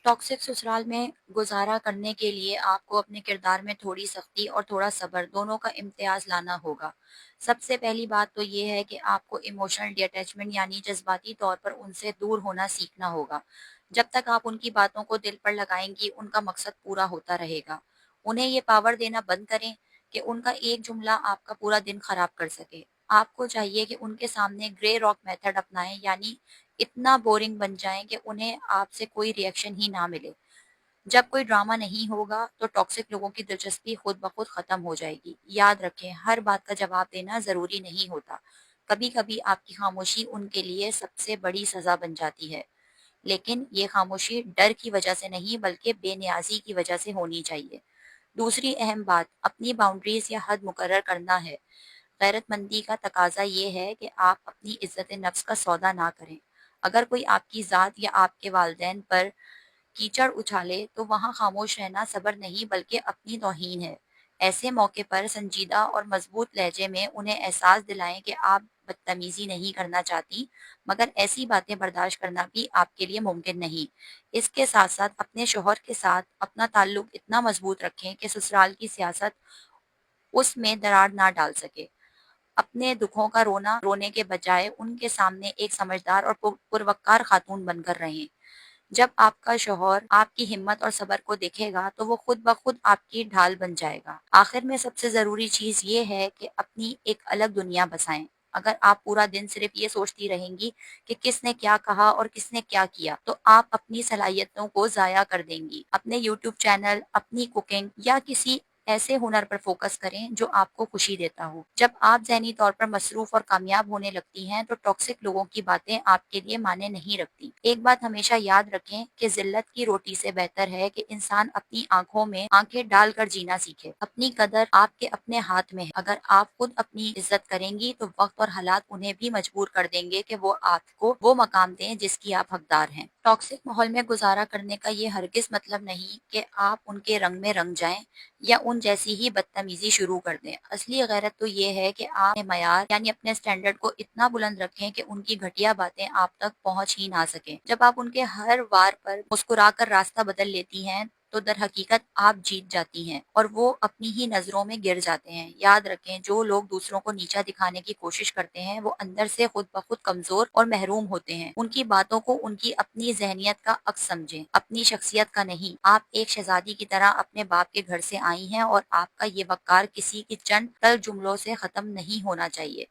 Toxic ससुराल में गुजारा करने के लिए आपको अपने किरदार में थोड़ी सख्ती और थोड़ा सब्र दोनों का इम्तियाज लाना होगा। सबसे पहली बात तो ये है कि आपको इमोशनल डिटैचमेंट यानी जज्बाती तौर पर उनसे दूर होना सीखना होगा। जब तक आप उनकी बातों को दिल पर लगाएंगी उनका मकसद पूरा होता रहेगा। उन्हें ये पावर देना बंद करें कि उनका एक जुमला आपका पूरा दिन खराब कर सके। आपको चाहिए कि उनके सामने ग्रे रॉक मेथड अपनाएं, यानी इतना बोरिंग बन जाएं कि उन्हें आपसे कोई रिएक्शन ही ना मिले। जब कोई ड्रामा नहीं होगा तो टॉक्सिक लोगों की दिलचस्पी खुद ब खुद खत्म हो जाएगी। याद रखें, हर बात का जवाब देना जरूरी नहीं होता। कभी कभी आपकी खामोशी उनके लिए सबसे बड़ी सजा बन जाती है, लेकिन ये खामोशी डर की वजह से नहीं बल्कि बेनियाजी की वजह से होनी चाहिए। दूसरी अहम बात अपनी बाउंड्रीज या हद मुकर्रर करना है। गैरतमंदी का तकाजा ये है कि आप अपनी इज्जत नफ्स का सौदा ना करें। अगर कोई आपकी ज़ात या आपके वालिदैन पर कीचड़ उछाले तो वहां खामोश रहना सब्र नहीं बल्कि अपनी तौहीन है। ऐसे मौके पर संजीदा और मजबूत लहजे में उन्हें एहसास दिलाएं कि आप बदतमीजी नहीं करना चाहती, मगर ऐसी बातें बर्दाश्त करना भी आपके लिए मुमकिन नहीं। इसके साथ साथ अपने शोहर के साथ अपना ताल्लुक इतना मजबूत रखें कि ससुराल की सियासत उसमें दरार ना डाल सके। अपने दुखों का रोने के बजाय उनके सामने एक समझदार और पुरवक्कार खातून बनकर रहें। जब आपका शौहर आपकी हिम्मत और सब्र को देखेगा तो वो खुद ब खुद आपकी ढाल बन जाएगा। आखिर में सबसे जरूरी चीज ये है कि अपनी एक अलग दुनिया बसाएं। अगर आप पूरा दिन सिर्फ ये सोचती रहेंगी कि किसने क्या कहा और किसने क्या किया, तो आप अपनी सलाहियतों को जाया कर देंगी। अपने यूट्यूब चैनल, अपनी कुकिंग या किसी ऐसे हुनर पर फोकस करें जो आपको खुशी देता हो। जब आप ज़हनी तौर पर मसरूफ और कामयाब होने लगती हैं तो टॉक्सिक लोगों की बातें आपके लिए मायने नहीं रखती। एक बात हमेशा याद रखें कि जिल्लत की रोटी से बेहतर है कि इंसान अपनी आंखों में आंखें डालकर जीना सीखे। अपनी कदर आपके अपने हाथ में है। अगर आप खुद अपनी इज्जत करेंगी तो वक्त और हालात उन्हें भी मजबूर कर देंगे कि वो आपको वो मकाम दें जिसकी आप हकदार हैं। टॉक्सिक माहौल में गुजारा करने का ये हरगिज मतलब नहीं कि आप उनके रंग में रंग जाएं या उन जैसी ही बदतमीजी शुरू कर दें। असली गैरत तो ये है कि आप अपने मयार यानी अपने स्टैंडर्ड को इतना बुलंद रखें कि उनकी घटिया बातें आप तक पहुंच ही ना सके। जब आप उनके हर वार पर मुस्कुराकर रास्ता बदल लेती हैं तो दर हकीकत आप जीत जाती हैं और वो अपनी ही नजरों में गिर जाते हैं। याद रखें, जो लोग दूसरों को नीचा दिखाने की कोशिश करते हैं वो अंदर से खुद ब खुद कमजोर और महरूम होते हैं। उनकी बातों को उनकी अपनी जहनियत का अक्स समझें, अपनी शख्सियत का नहीं। आप एक शहजादी की तरह अपने बाप के घर से आई हैं और आपका ये वकार किसी की चंद टल जुमलों से खत्म नहीं होना चाहिए।